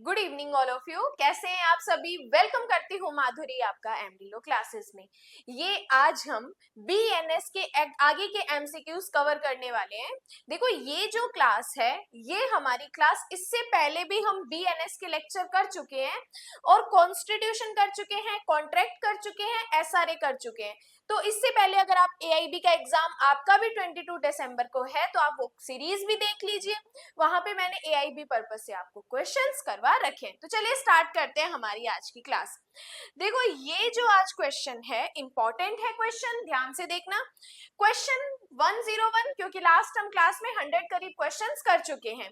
Good evening all of you. कैसे हैं आप सभी? वेलकम करती हूँ माधुरी आपका एमडी लो क्लासेस में। ये आज हम बीएनएस के आगे के एमसीक्यूज कवर करने वाले हैं। देखो ये जो क्लास है ये हमारी क्लास, इससे पहले भी हम बीएनएस के लेक्चर कर चुके हैं और कॉन्स्टिट्यूशन कर चुके हैं, कॉन्ट्रैक्ट कर चुके हैं, एसआरए कर चुके हैं। तो इससे पहले अगर आप एआईबी का एग्जाम आपका भी 22 दिसंबर को है तो आप वो सीरीज भी देख लीजिए। वहां पे मैंने एआईबी पर्पस से आपको क्वेश्चंस करवा रखे हैं। तो चलिए स्टार्ट करते हैं हमारी आज की क्लास। देखो ये जो आज क्वेश्चन है इंपॉर्टेंट है क्वेश्चन, ध्यान से देखना। क्वेश्चन 101, क्योंकि लास्ट हम क्लास में 100 करीब क्वेश्चंस कर चुके हैं।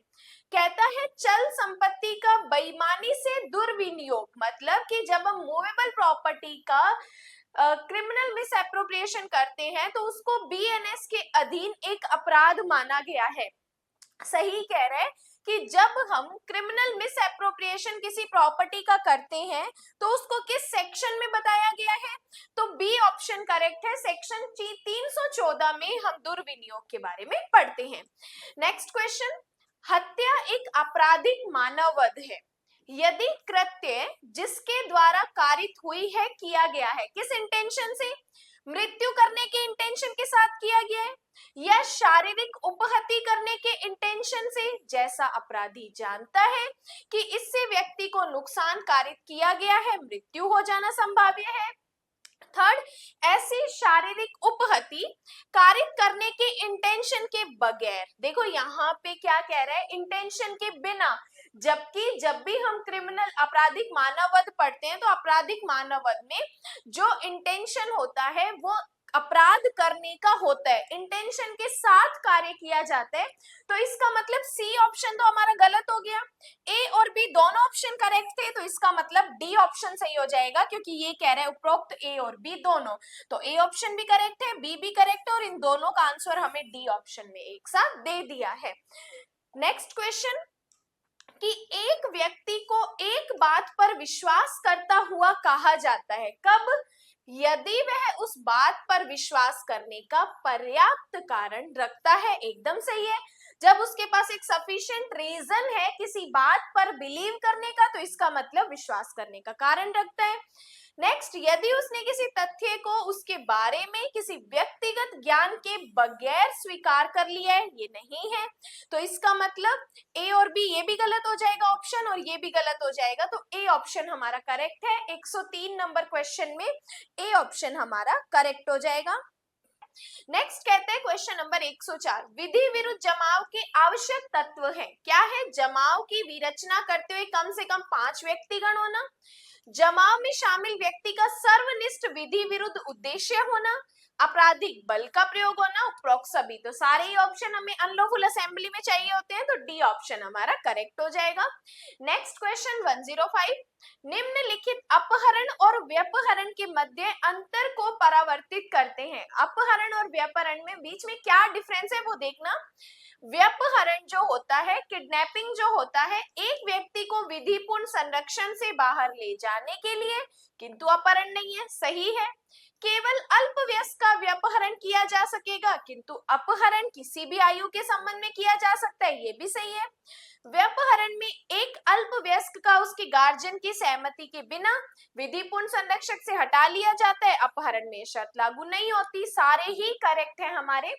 कहता है चल संपत्ति का बेईमानी से दुर्विनियोग, मतलब कि जब हम मूवेबल प्रॉपर्टी का क्रिमिनल मिस एप्रोप्रिएशन करते हैं तो उसको बीएनएस के अधीन एक अपराध माना गया है। सही कह रहे हैं कि जब हम क्रिमिनल मिस एप्रोप्रिएशन किसी प्रॉपर्टी का करते हैं तो उसको किस सेक्शन में बताया गया है? तो बी ऑप्शन करेक्ट है। सेक्शन 314 में हम दुर्विनियोग के बारे में पढ़ते हैं। नेक्स्ट क्वेश्चन, हत्या एक आपराधिक मानववध है यदि कृत्य जिसके द्वारा कारित हुई है किया गया है किस इंटेंशन से? मृत्यु करने के इंटेंशन के साथ किया गया है या शारीरिक उपहति करने के इंटेंशन से, जैसा अपराधी जानता है कि इससे व्यक्ति को नुकसान कारित किया गया है, मृत्यु हो जाना संभाव्य है। थर्ड, ऐसी शारीरिक उपहति कारित करने के इंटेंशन के बगैर। देखो यहाँ पे क्या कह रहा है, इंटेंशन के बिना। जबकि जब भी हम क्रिमिनल आपराधिक मानववध पढ़ते हैं तो आपराधिक मानववध में जो इंटेंशन होता है वो अपराध करने का होता है, इंटेंशन के साथ कार्य किया जाता है। तो इसका मतलब सी ऑप्शन तो हमारा गलत हो गया। ए और बी दोनों ऑप्शन करेक्ट थे तो इसका मतलब डी ऑप्शन सही हो जाएगा, क्योंकि ये कह रहा है उपरोक्त ए और बी दोनों। तो ए ऑप्शन भी करेक्ट है, बी भी करेक्ट है और इन दोनों का आंसर हमें डी ऑप्शन में एक साथ दे दिया है। नेक्स्ट क्वेश्चन, कि एक व्यक्ति को एक बात पर विश्वास करता हुआ कहा जाता है कब? यदि वह उस बात पर विश्वास करने का पर्याप्त कारण रखता है। एकदम सही है, जब उसके पास एक सफिशिएंट रीजन है किसी बात पर बिलीव करने का तो इसका मतलब विश्वास करने का कारण रखता है। नेक्स्ट, यदि उसने किसी तथ्य को उसके बारे में किसी व्यक्तिगत ज्ञान के बगैर स्वीकार कर लिया है, ये नहीं है तो इसका मतलब ए और बी ये भी गलत हो जाएगा ऑप्शन और ये भी गलत हो जाएगा। तो ए ऑप्शन हमारा करेक्ट है। 103 नंबर क्वेश्चन में ए ऑप्शन हमारा करेक्ट हो जाएगा। नेक्स्ट कहते हैं क्वेश्चन नंबर 104, विधि विरुद्ध जमाव के आवश्यक तत्व हैं। क्या है? जमाव की विरचना करते हुए कम से कम 5 व्यक्तिगण होना, जमाव में शामिल व्यक्ति का सर्वनिष्ठ विधि विरुद्ध उद्देश्य होना, आपराधिक बल का प्रयोग होना, उपरोक्त सभी। तो सारे ही ऑप्शन हमें अनलॉफुल असेंबली में चाहिए होते हैं तो डी ऑप्शन हमारा करेक्ट हो जाएगा। नेक्स्ट क्वेश्चन 105, निम्नलिखित अपहरण और व्यपहरण के मध्य अंतर को परावर्तित करते हैं। अपहरण और व्यपहरण में बीच में क्या डिफरेंस है वो देखना। व्यपहरण जो होता है, किडनैपिंग जो होता है, एक व्यक्ति को विधिपूर्ण संरक्षण से बाहर ले जाने के लिए, किंतु अपहरण नहीं है। सही है, केवल अल्पवयस्क का व्यपहरण किया जा सकेगा किंतु अपहरण किसी भी आयु के संबंध में किया जा सकता है, ये भी सही है। व्यपहरण में एक अल्पवयस्क का उसके गार्जियन की सहमति के बिना विधिपूर्ण संरक्षक से हटा लिया जाता है, अपहरण में शर्त लागू नहीं होती। सारे ही करेक्ट है हमारे।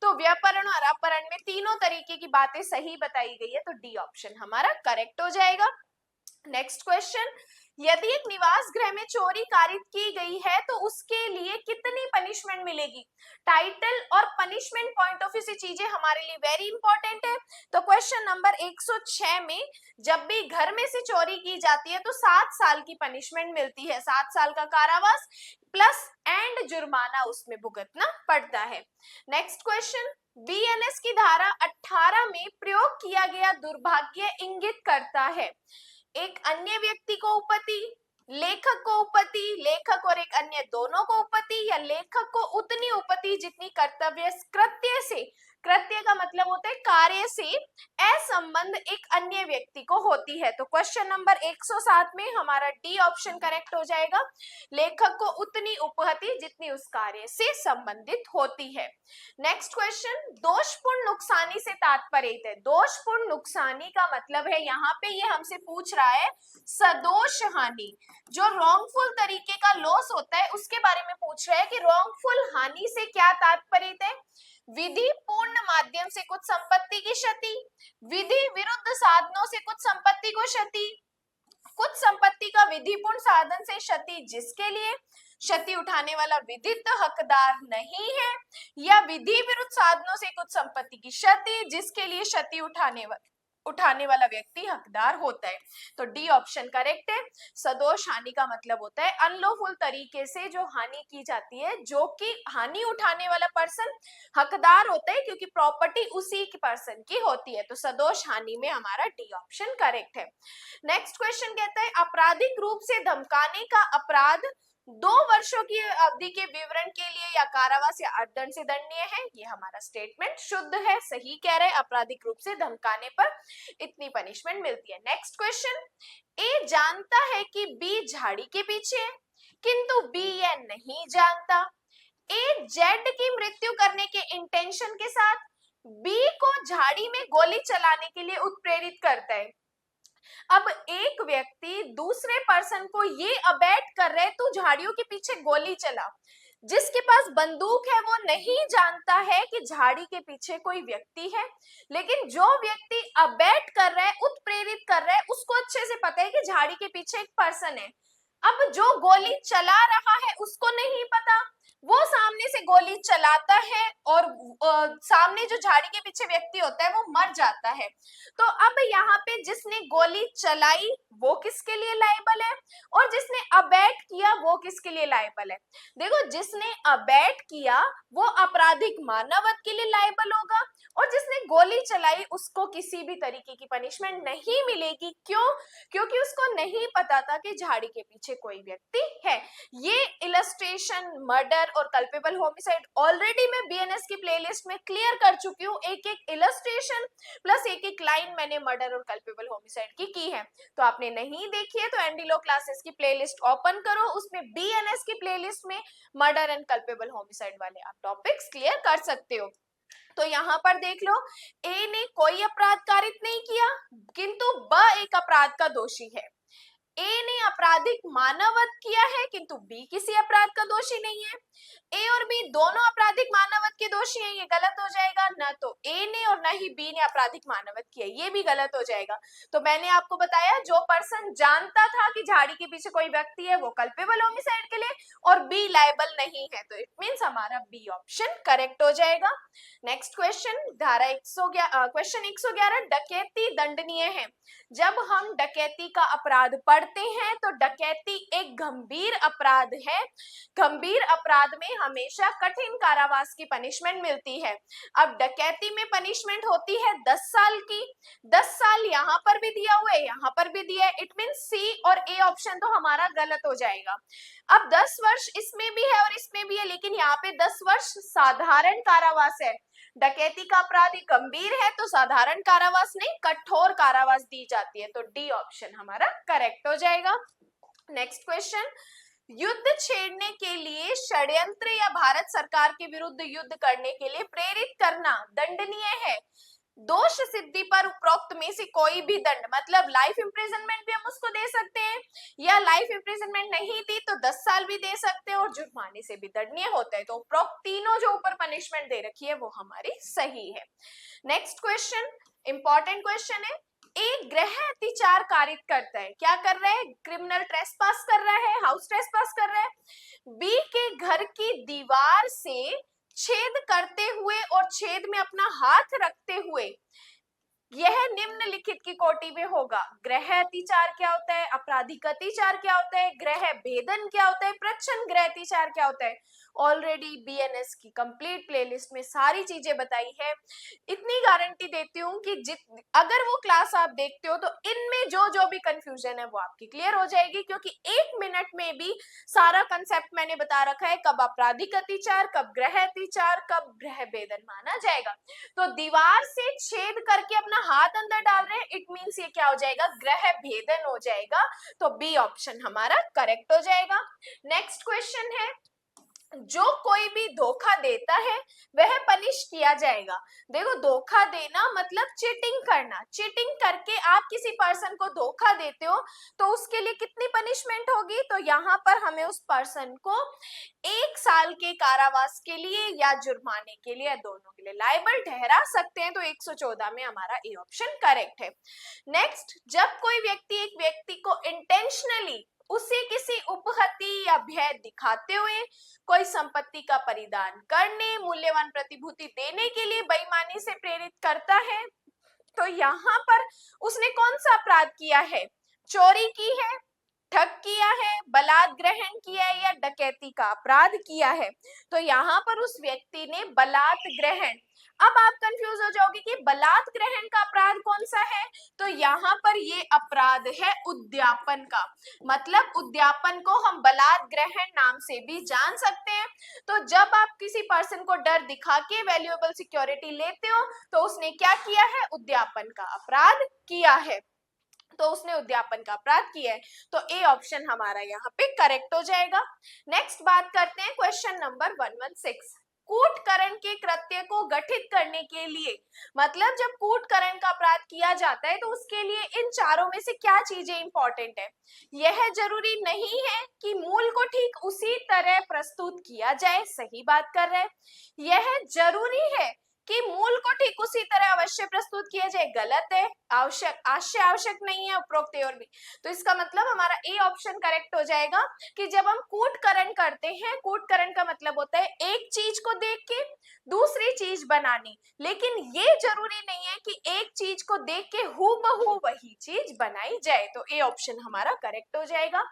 तो व्यपहरण और अपहरण में तीनों तरीके की बातें सही बताई गई है तो डी ऑप्शन हमारा करेक्ट हो जाएगा। नेक्स्ट क्वेश्चन, यदि एक निवास गृह में चोरी कारित की गई है तो उसके लिए कितनी पनिशमेंट मिलेगी? टाइटल और पनिशमेंट पॉइंट ऑफ व्यू से चीजें हमारे लिए वेरी इंपॉर्टेंट है। तो क्वेश्चन नंबर 106 में जब भी घर में से चोरी की जाती है तो 7 साल की पनिशमेंट मिलती है, 7 साल का कारावास प्लस एंड जुर्माना उसमें भुगतना पड़ता है। नेक्स्ट क्वेश्चन, बीएनएस की धारा 18 में प्रयोग किया गया दुर्भाग्य इंगित करता है एक अन्य व्यक्ति को उपपत्ति, लेखक को उपपत्ति, लेखक और एक अन्य दोनों को उपपत्ति, या लेखक को उतनी उपपत्ति जितनी कर्तव्य कृत्य से कृत्य का मतलब होता है कार्य से असंबंध एक अन्य व्यक्ति को होती है। तो क्वेश्चन नंबर 107 में हमारा डी ऑप्शन करेक्ट हो जाएगा। लेखक को उतनी उपहति जितनी उस कार्य से संबंधित होती है। नेक्स्ट क्वेश्चन, दोषपूर्ण नुकसानी से तात्पर्य है। दोषपूर्ण नुकसानी का मतलब है, यहाँ पे ये हमसे पूछ रहा है सदोष हानि, जो रॉन्गफुल तरीके का लॉस होता है उसके बारे में पूछ रहा है कि रॉन्गफुल हानि से क्या तात्पर्य है। विधि पूर्ण माध्यम से कुछ संपत्ति की क्षति, विधि विरुद्ध साधनों से कुछ संपत्ति को क्षति, कुछ संपत्ति का विधिपूर्ण साधन से क्षति जिसके लिए क्षति उठाने वाला विधित हकदार नहीं है, या विधि विरुद्ध साधनों से कुछ संपत्ति की क्षति जिसके लिए क्षति उठाने वाला व्यक्ति हकदार होता है। तो डी ऑप्शन करेक्ट है। सदोष हानि का मतलब होता है अनलॉफुल तरीके से जो हानि की जाती है, जो कि हानि उठाने वाला पर्सन हकदार होता है क्योंकि प्रॉपर्टी उसी की पर्सन की होती है। तो सदोष हानि में हमारा डी ऑप्शन करेक्ट है। नेक्स्ट क्वेश्चन कहता है आपराधिक रूप से धमकाने का अपराध 2 वर्षों की अवधि के विवरण के लिए या कारावास या अर्थदंड से दंडनीय है। ये हमारा स्टेटमेंट शुद्ध है, सही कह रहे हैं। आपराधिक रूप से धमकाने पर इतनी पनिशमेंट मिलती है। नेक्स्ट क्वेश्चन, ए जानता है कि बी झाड़ी के पीछे है किंतु बी यह नहीं जानता। ए जेड की मृत्यु करने के इंटेंशन के साथ बी को झाड़ी में गोली चलाने के लिए उत्प्रेरित करता है। अब एक व्यक्ति दूसरे पर्सन को ये अबैट कर रहा है तू झाड़ियों के पीछे गोली चला, जिसके पास बंदूक है वो नहीं जानता है कि झाड़ी के पीछे कोई व्यक्ति है, लेकिन जो व्यक्ति अबैट कर रहा है, उत्प्रेरित कर रहा है, उसको अच्छे से पता है कि झाड़ी के पीछे एक पर्सन है। अब जो गोली चला रहा है उसको नहीं पता, वो सामने से गोली चलाता है और सामने जो झाड़ी के पीछे व्यक्ति होता है वो मर जाता है। तो अब यहाँ पे जिसने गोली चलाई वो किसके लिए लायबल है और जिसने अबैट किया वो किसके लिए लायबल है। देखो, जिसने अबैट किया वो आपराधिक मानववध के लिए लायबल होगा और जिसने गोली चलाई उसको किसी भी तरीके की पनिशमेंट नहीं मिलेगी। क्यों? क्योंकि उसको नहीं पता था कि झाड़ी के पीछे कोई व्यक्ति है। ये इलस्ट्रेशन मर्डर और कल्पेबल होमिसाइड ऑलरेडी मैं बीएनएस की प्लेलिस्ट में क्लियर कर चुकी हूँ। एक एक इलस्ट्रेशन प्लस एक एक लाइन मैंने मर्डर और कल्पेबल होमिसाइड की है। तो आपने नहीं देखी है तो एंडीलो क्लासेस की प्लेलिस्ट ओपन करो, उसमें बीएनएस की प्लेलिस्ट में मर्डर एंड कल्पेबल होमिसाइड वाले आप टॉपिक्स क्लियर कर सकते हो। तो यहाँ पर देख लो, ए ने कोई अपराध कारित नहीं किया किंतु ब एक अपराध का दोषी है। ए ने आपराधिक मानववध किया है किंतु बी किसी अपराध का दोषी नहीं है। ए और बी दोनों आपराधिक मानववध के दोषी हैं, ये गलत हो जाएगा। ना तो ए ने और ना ही बी ने आपराधिक मानववध किया, ये भी गलत हो जाएगा। तो मैंने आपको बताया जो पर्सन जानता था कि झाड़ी के पीछे कोई व्यक्ति है वो कल्पेबल होमिसाइड के लिए और बी लायबल नहीं है, तो इट मींस हमारा बी ऑप्शन करेक्ट हो जाएगा। नेक्स्ट क्वेश्चन, धारा 111 क्वेश्चन 111, डकैती दंडनीय है। जब हम डकैती का अपराध पढ़ते हैं तो डकैती एक गंभीर अपराध है। गंभीर अपराध में हमेशा कठिन कारावास की पनिशमेंट मिलती है। अब डकैती में पनिशमेंट होती है 10 साल की। 10 साल यहाँ पर भी दिया हुआ है, यहाँ पर भी दिया है, इट मीन सी और ए ऑप्शन तो हमारा गलत हो जाएगा। अब 10 वर्ष इसमें भी है और इसमें भी है, लेकिन यहाँ पे 10 वर्ष साधारण कारावास है। डकैती का अपराध गंभीर है तो साधारण कारावास नहीं, कठोर कारावास दी जाती है। तो डी ऑप्शन हमारा करेक्ट हो जाएगा। नेक्स्ट क्वेश्चन, युद्ध छेड़ने के लिए षड्यंत्र या भारत सरकार के विरुद्ध युद्ध करने के लिए प्रेरित करना दंडनीय है। दोष सिद्धि पर उपरोक्त में से कोई भी दंड, मतलब लाइफ इम्प्रिजनमेंट भी हम उसको दे सकते हैं या लाइफ इम्प्रिजनमेंट नहीं दी तो 10 साल भी दे सकते हैं और जुर्माने से भी दंडनीय होता है। तो उपरोक्त तीनों जो ऊपर पनिशमेंट दे रखी है वो हमारी सही है। नेक्स्ट क्वेश्चन इंपॉर्टेंट क्वेश्चन है, एक गृह अतिचार कारित करता है। क्या कर रहा है? क्रिमिनल ट्रेसपास कर रहा है, हाउस ट्रेसपास कर रहा है। बी के घर की दीवार से छेद करते हुए और छेद में अपना हाथ रखते हुए यह निम्नलिखित की कोटि में होगा। गृह अतिचार क्या होता है, आपराधिक अतिचार क्या होता है, गृह भेदन क्या होता है, प्रच्छन्न गृह अतिचार क्या होता है। ऑलरेडी बीएनएस की कंप्लीट प्लेलिस्ट में सारी चीजें बताई है। इतनी गारंटी देती हूँ कि अगर वो क्लास आप देखते हो तो इनमें जो जो भी कंफ्यूजन है वो आपकी क्लियर हो जाएगी, क्योंकि 1 मिनट में भी सारा कंसेप्ट मैंने बता रखा है, कब आपराधिक अतिचार, कब गृह अतिचार, कब गृह भेदन माना जाएगा। तो दीवार से छेद करके अपना हाथ अंदर डाल रहे हैं, इट मींस ये क्या हो जाएगा, गृह भेदन हो जाएगा। तो बी ऑप्शन हमारा करेक्ट हो जाएगा। नेक्स्ट क्वेश्चन है, जो कोई भी धोखा देता है वह पनिश किया जाएगा। देखो धोखा देना मतलब चीटिंग करना, चीटिंग करके आप किसी पर्सन को धोखा देते हो तो उसके लिए कितनी पनिशमेंट होगी, तो यहाँ पर हमें उस पर्सन को 1 साल के कारावास के लिए या जुर्माने के लिए, दोनों के लिए लायबल ठहरा सकते हैं। तो 114 में हमारा ए ऑप्शन करेक्ट है। नेक्स्ट, जब कोई व्यक्ति एक व्यक्ति को इंटेंशनली उसे किसी उपहति या भय दिखाते हुए कोई संपत्ति का परिदान करने, मूल्यवान प्रतिभूति देने के लिए बेईमानी से प्रेरित करता है, तो यहाँ पर उसने कौन सा अपराध किया है, चोरी की है, ठग किया है, बलात् ग्रहण किया है या डकैती का अपराध किया है। तो यहाँ पर उस व्यक्ति ने बलात् ग्रहण। अब आप कंफ्यूज हो जाओगे कि बलात् ग्रहण का अपराध कौन सा है, तो यहाँ पर ये अपराध है उद्यापन का, मतलब उद्यापन को हम बलात् ग्रहण नाम से भी जान सकते हैं। तो जब आप किसी पर्सन को डर दिखा के वैल्यूएबल सिक्योरिटी लेते हो तो उसने क्या किया है, उद्यापन का अपराध किया है, तो उसने उद्यापन का अपराध किया है। तो ए ऑप्शन हमारा यहाँ पे करेक्ट हो जाएगा। नेक्स्ट बात करते हैं क्वेश्चन नंबर 116, कूटकरण के कृत्य को गठित करने के लिए, मतलब जब कूटकरण का अपराध किया जाता है तो उसके लिए इन चारों में से क्या चीजें इंपॉर्टेंट है। यह जरूरी नहीं है कि मूल को ठीक उसी तरह प्रस्तुत किया जाए, सही बात कर रहे हैं। यह जरूरी है कि मूल को ठीक उसी तरह अवश्य प्रस्तुत किया जाए, गलत है। आवश्यक, आश्य आवश्यक नहीं है, उपरोक्त और भी। तो इसका मतलब हमारा ए ऑप्शन करेक्ट हो जाएगा कि जब हम कूटकरण करते हैं, कूटकरण का मतलब होता है एक चीज को देख के दूसरी चीज बनानी, लेकिन ये जरूरी नहीं है कि एक चीज को देख के हूबहू वही चीज बनाई जाए। तो ए ऑप्शन हमारा करेक्ट हो जाएगा।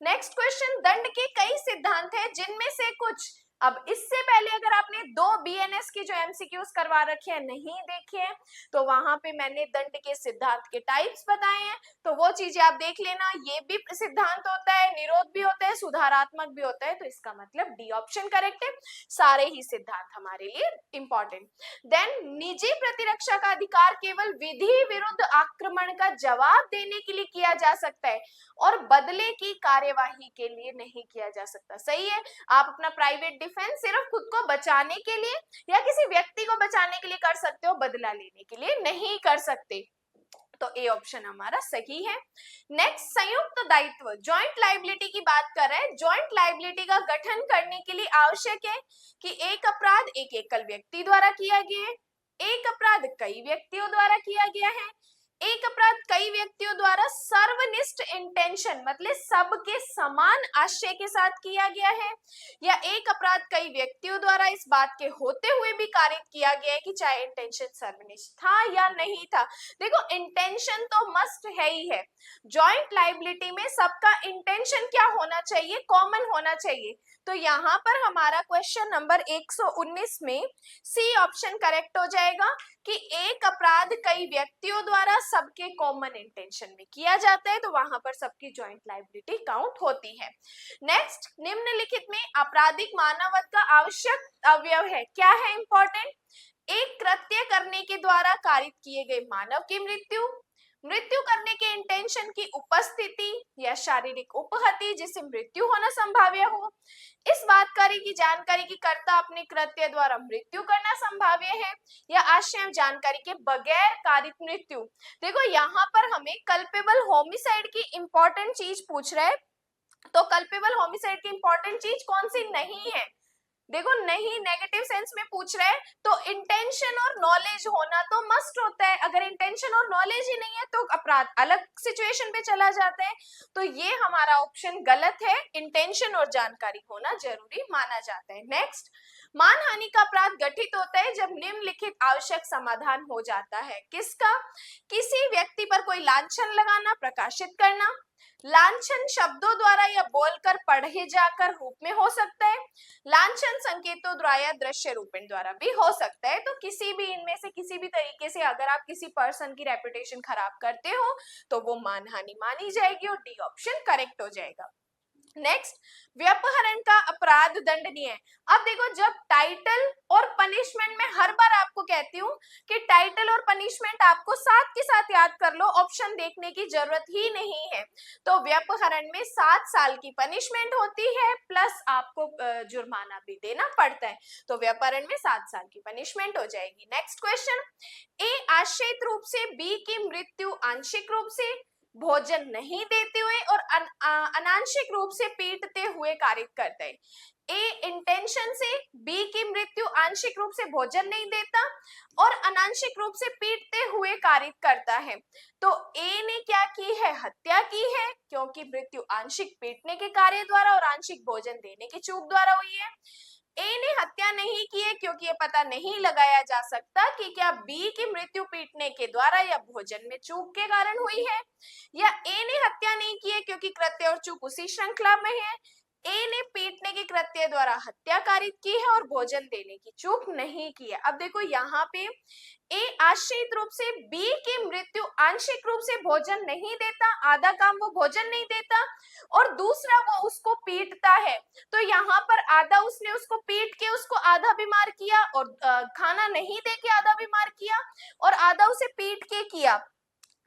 नेक्स्ट क्वेश्चन, दंड के कई सिद्धांत हैं जिनमें से कुछ, अब इससे पहले अगर आपने 2 बीएनएस की जो एमसीक्यूज करवा रखे हैं नहीं देखे हैं तो वहां पे मैंने दंड के सिद्धांत के टाइप्स बताए हैं, तो वो चीजें आप देख लेना। ये भी सिद्धांत होता है, निरोध भी होता है, सुधारात्मक भी होता है, तो इसका मतलब डी ऑप्शन करेक्ट है। सारे ही सिद्धांत हमारे लिए इंपॉर्टेंट। देन, निजी प्रतिरक्षा का अधिकार केवल विधि विरुद्ध आक्रमण का जवाब देने के लिए किया जा सकता है और बदले की कार्यवाही के लिए नहीं किया जा सकता। सही है, आप अपना प्राइवेट डिफेंस सिर्फ खुद को बचाने के लिए या किसी व्यक्ति को बचाने के लिए कर सकते हो, बदला लेने के लिए नहीं कर सकते। तो ए ऑप्शन हमारा सही है। नेक्स्ट, संयुक्त दायित्व, जॉइंट लायबिलिटी की बात कर रहे हैं। जॉइंट लायबिलिटी का गठन करने के लिए आवश्यक है कि एक अपराध एक एकल व्यक्ति द्वारा किया गया है, एक अपराध कई व्यक्तियों द्वारा किया गया है, एक अपराध कई व्यक्तियों द्वारा सर्वनिष्ठ इंटेंशन मतलब सबके समान आशय के साथ किया गया है, या एक अपराध कई व्यक्तियों द्वारा इस बात के होते हुए भी कारित किया गया है कि चाहे इंटेंशन सर्वनिष्ठ था या नहीं था। देखो इंटेंशन तो मस्ट है ही है, जॉइंट लायबिलिटी में सबका इंटेंशन क्या होना चाहिए, कॉमन होना चाहिए। तो यहाँ पर हमारा क्वेश्चन नंबर 119 में सी ऑप्शन करेक्ट हो जाएगा कि एक अपराध कई व्यक्तियों द्वारा सबके कॉमन इंटेंशन में किया जाता है, तो वहां पर सबकी जॉइंट लायबिलिटी काउंट होती है। नेक्स्ट, निम्नलिखित में आपराधिक मानववध का आवश्यक अवयव है, क्या है इंपॉर्टेंट, एक कृत्य करने के द्वारा कारित किए गए मानव की मृत्यु, मृत्यु करने के इंटेंशन की उपस्थिति या शारीरिक उपहति जिससे मृत्यु होना संभाव्य हो, इस बातकारी की जानकारी की कर्ता अपने कृत्य द्वारा मृत्यु करना संभाव्य है, या आशय जानकारी के बगैर कारित मृत्यु। देखो यहाँ पर हमें कल्पेबल होमिसाइड की इंपॉर्टेंट चीज पूछ रहा है, तो कल्पेबल होमिसाइड की इंपॉर्टेंट चीज कौन सी नहीं है, देखो नहीं, नेगेटिव सेंस में पूछ रहे हैं तो इंटेंशन और नॉलेज होना तो मस्ट होता है। अगर इंटेंशन और नॉलेज ही नहीं है तो अपराध अलग सिचुएशन पे चला जाता है, तो ये हमारा ऑप्शन गलत है, इंटेंशन और जानकारी होना जरूरी माना जाता है। नेक्स्ट, मानहानि का अपराध गठित होता है जब निम्नलिखित आवश्यक समाधान हो जाता है। किसका? किसी व्यक्ति पर कोई लांछन लगाना, प्रकाशित करना। लांछन शब्दों द्वारा या बोलकर, पढ़े जाकर रूप में हो सकता है। लांछन संकेतों द्वारा या दृश्य रूपण द्वारा भी हो सकता है। तो किसी भी इनमें से किसी भी तरीके से अगर आप किसी पर्सन की रेपुटेशन खराब करते हो तो वो मानहानि मानी जाएगी और डी ऑप्शन करेक्ट हो जाएगा। नेक्स्ट, व्यपहरण का अपराध दंडनीय है। अब देखो, जब टाइटल और पनिशमेंट में हर बार आपको कहती हूँ कि टाइटल और पनिशमेंट आपको साथ के साथ याद कर लो, ऑप्शन देखने की जरूरत ही नहीं है। तो व्यपहरण में 7 साल की पनिशमेंट होती है प्लस आपको जुर्माना भी देना पड़ता है। तो व्यपहरण में 7 साल की पनिशमेंट हो जाएगी। नेक्स्ट क्वेश्चन, ए आश्रित रूप से, बी की मृत्यु आंशिक रूप से, भोजन नहीं देते हुए और अनांशिक रूप से पीटते हुए कारित करता है। ए इंटेंशन से, बी की मृत्यु आंशिक रूप से भोजन नहीं देता और अनांशिक रूप से पीटते हुए कारित करता है। तो ए ने क्या की है? हत्या की है, क्योंकि मृत्यु आंशिक पीटने के कार्य द्वारा और आंशिक भोजन देने की चूक द्वारा हुई है। ए ने हत्या नहीं की है क्योंकि ये पता नहीं लगाया जा सकता कि क्या बी की मृत्यु पीटने के द्वारा या भोजन में चूक के कारण हुई है। या ए ने हत्या नहीं की है क्योंकि कृत्य और चूक उसी श्रृंखला में है। ए ने पीटने के कृत्य द्वारा हत्या कारित की है और भोजन देने की चूक नहीं की है। अब देखो यहाँ पे ए आश्रित रूप से, बी की मृत्यु आंशिक रूप से भोजन नहीं देता, आधा काम वो भोजन नहीं देता और दूसरा वो उसको पीटता है। तो यहाँ पर आधा उसने उसको पीट के उसको आधा बीमार किया और खाना नहीं दे के आधा बीमार किया और आधा उसे पीट के किया,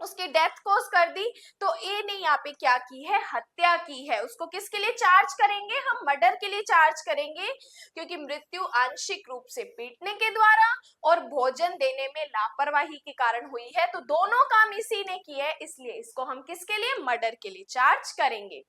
उसकी डेथ कॉज कर दी। तो ए ने यहाँ पे क्या की है? हत्या की है। उसको किसके लिए चार्ज करेंगे? हम मर्डर के लिए चार्ज करेंगे, क्योंकि मृत्यु आंशिक रूप से पीटने के द्वारा और भोजन देने में लापरवाही के कारण हुई है। तो दोनों काम इसी ने किए है, इसलिए इसको हम किसके लिए? मर्डर के लिए चार्ज करेंगे।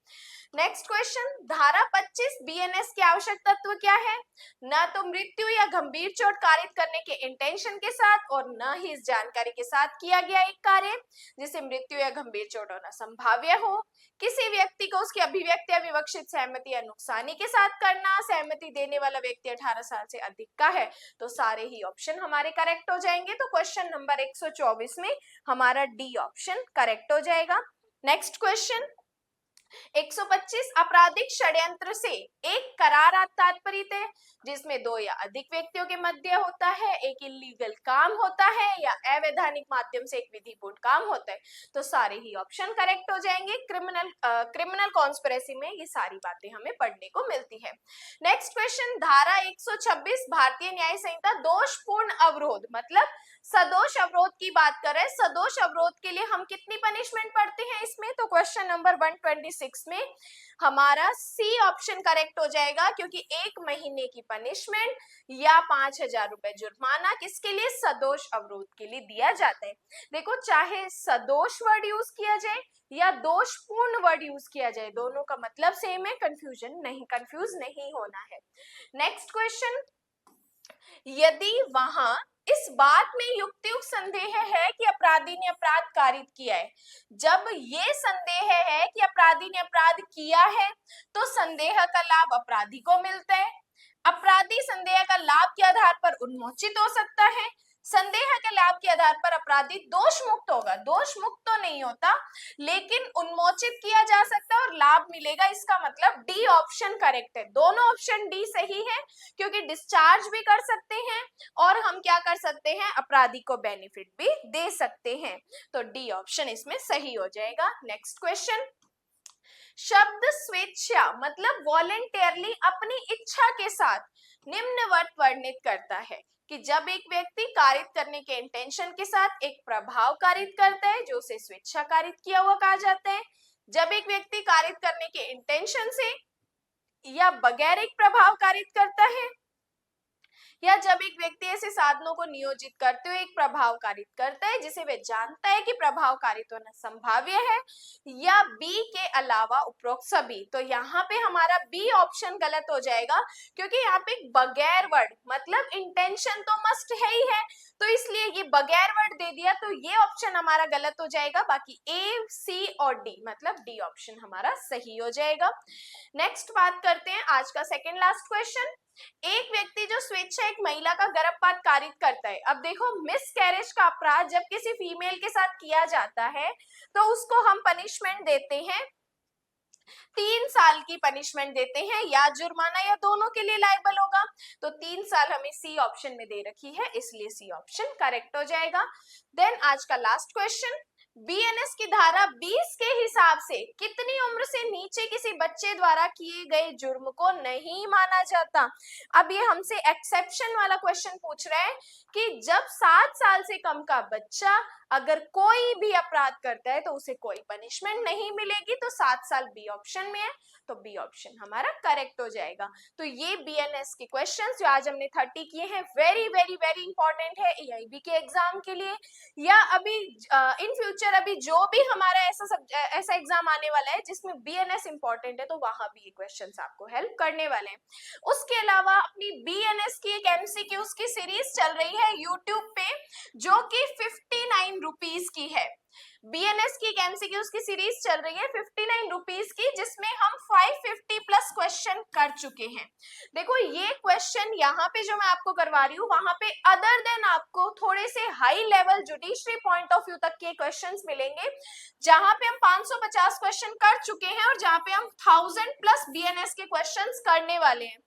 नेक्स्ट क्वेश्चन, धारा 25 बीएनएस के आवश्यक तत्व क्या है? न तो मृत्यु या गंभीर चोट कारित करने के इंटेंशन के साथ और न ही इस जानकारी के साथ किया गया एक कार्य जिसे मृत्यु या गंभीर चोट होना संभाव्य हो। किसी व्यक्ति को उसकी अभिव्यक्ति या विवक्षित सहमति या नुकसानी के साथ करना। सहमति देने वाला व्यक्ति 18 साल से अधिक का है। तो सारे ही ऑप्शन हमारे करेक्ट हो जाएंगे। तो क्वेश्चन नंबर 124 में हमारा डी ऑप्शन करेक्ट हो जाएगा। नेक्स्ट क्वेश्चन 125, आपराधिक षड्यंत्र से एक करार तात्पर्य है जिसमें दो या अधिक व्यक्तियों के मध्य होता है, एक इलीगल काम होता है या अवैधानिक माध्यम से एक विधिपूर्ण काम होता है। तो सारे ही ऑप्शन करेक्ट हो जाएंगे। क्रिमिनल कॉन्स्पिरेसी में ये सारी बातें हमें पढ़ने को मिलती है। नेक्स्ट क्वेश्चन, धारा 126 भारतीय न्याय संहिता, दोषपूर्ण अवरोध मतलब सदोष अवरोध की बात करें। सदोष अवरोध के लिए हम कितनी पनिशमेंट पढ़ते हैं इसमें? तो क्वेश्चन नंबर 126 में हमारा सी ऑप्शन करेक्ट हो जाएगा, क्योंकि 1 महीने की पनिशमेंट या 5,000 रुपए जुर्माना किसके लिए? सदोष अवरोध के लिए दिया जाता है। देखो, चाहे सदोष वर्ड यूज किया जाए या दोषपूर्ण वर्ड यूज किया जाए, दोनों का मतलब सेम है, कंफ्यूज नहीं होना है। नेक्स्ट क्वेश्चन, यदि वहां इस बात में युक्तियुक्त संदेह है कि अपराधी ने अपराध कारित किया है, जब ये संदेह है कि अपराधी ने अपराध किया है तो संदेह का लाभ अपराधी को मिलता है। अपराधी संदेह का लाभ के आधार पर उन्मोचित हो सकता है। संदेह के लाभ के आधार पर अपराधी दोष मुक्त होगा, दोष मुक्त तो नहीं होता लेकिन उन्मोचित किया जा सकता है और लाभ मिलेगा। इसका मतलब डी ऑप्शन करेक्ट है। दोनों ऑप्शन डी सही है, क्योंकि डिस्चार्ज भी कर सकते हैं और हम क्या कर सकते हैं? अपराधी को बेनिफिट भी दे सकते हैं। तो डी ऑप्शन इसमें सही हो जाएगा। नेक्स्ट क्वेश्चन, शब्द स्वेच्छा मतलब वॉलेंटियरली, अपनी इच्छा के साथ निम्नवत वर्णित करता है कि जब एक व्यक्ति कारित करने के इंटेंशन के साथ एक प्रभाव कारित करता है जो उसे स्वेच्छा कारित किया हुआ कहा जाता है। जब एक व्यक्ति कारित करने के इंटेंशन से या बगैर एक प्रभाव कारित करता है या जब एक व्यक्ति ऐसे साधनों को नियोजित करते हुए एक प्रभावकारित करता है जिसे वह जानता है कि प्रभावकारित्व संभाव्य है, या बी के अलावा उपरोक्त सभी। तो यहाँ पे हमारा बी ऑप्शन गलत हो जाएगा, क्योंकि यहाँ पे बगैर वर्ड मतलब इंटेंशन तो मस्ट है ही है, तो इसलिए ये बगैर वर्ड दे दिया, तो ये ऑप्शन हमारा गलत हो जाएगा। बाकी ए, सी और डी मतलब डी ऑप्शन हमारा सही हो जाएगा। नेक्स्ट बात करते हैं आज का सेकंड लास्ट क्वेश्चन। एक व्यक्ति जो स्वेच्छा एक महिला का गर्भपात कारित करता है। अब देखो, मिस कैरेज का अपराध जब किसी फीमेल के साथ किया जाता है तो उसको हम पनिशमेंट देते हैं, 3 साल की पनिशमेंट देते हैं, या जुर्माना या दोनों के लिए लायबल होगा। तो 3 साल हमें सी ऑप्शन में दे रखी है, इसलिए सी ऑप्शन करेक्ट हो जाएगा। देन आज का लास्ट क्वेश्चन, बीएनएस की धारा 20 के हिसाब से कितनी उम्र से नीचे किसी बच्चे द्वारा किए गए जुर्म को नहीं माना जाता। अब ये हमसे एक्सेप्शन वाला क्वेश्चन पूछ रहा है कि जब 7 साल से कम का बच्चा अगर कोई भी अपराध करता है तो उसे कोई पनिशमेंट नहीं मिलेगी, तो 7 साल बी ऑप्शन में है, तो बी ऑप्शन हमारा करेक्ट हो जाएगा। तो ये बीएनएस के क्वेश्चंस जो आज हमने 30 किए हैं, वेरी वेरी वेरी इंपॉर्टेंट है एआईबी के एग्जाम के लिए, या अभी इन फ्यूचर अभी जो भी हमारा ऐसा एग्जाम आने वाला है जिसमें बीएनएस इंपॉर्टेंट है, तो वहां भी ये क्वेश्चंस आपको हेल्प करने वाले हैं। उसके अलावा अपनी बीएनएस की एक एमसीक्यूज की सीरीज चल रही है यूट्यूब पे, जो कि 59 रुपीज की है। बीएनएस की एमसीक्यूज की सीरीज चल रही है 59 रुपीज की, जिसमें हम 550 प्लस क्वेश्चन कर चुके हैं। देखो, ये क्वेश्चन यहाँ पे जो मैं आपको करवा रही हूँ, वहां पे अदर देन आपको थोड़े से high level judiciary point of view तक के क्वेश्चंस मिलेंगे, जहां पे हम 550 क्वेश्चन कर चुके हैं और जहां पे हम 1000 प्लस बीएनएस के क्वेश्चंस करने वाले हैं।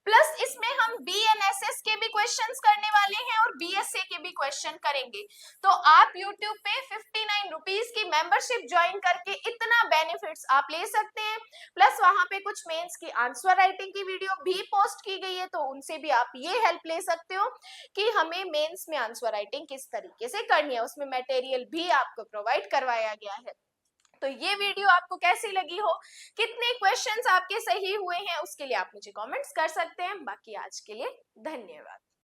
प्लस इसमें हम बीएनएसएस के भी क्वेश्चंस करने वाले हैं और बीएसए के भी क्वेश्चन करेंगे। तो आप YouTube पे 59 रुपीज की मेंबरशिप ज्वाइन करके इतना बेनिफिट्स आप ले सकते हैं। प्लस वहां पे कुछ मेंस की आंसर राइटिंग की वीडियो भी पोस्ट की गई है, तो उनसे भी आप ये हेल्प ले सकते हो कि हमें मेंस में आंसर राइटिंग किस तरीके से करनी है, उसमें मटेरियल भी आपको प्रोवाइड करवाया गया है। तो ये वीडियो आपको कैसी लगी हो, कितने क्वेश्चंस आपके सही हुए हैं, उसके लिए आप मुझे कमेंट्स कर सकते हैं। बाकी आज के लिए धन्यवाद।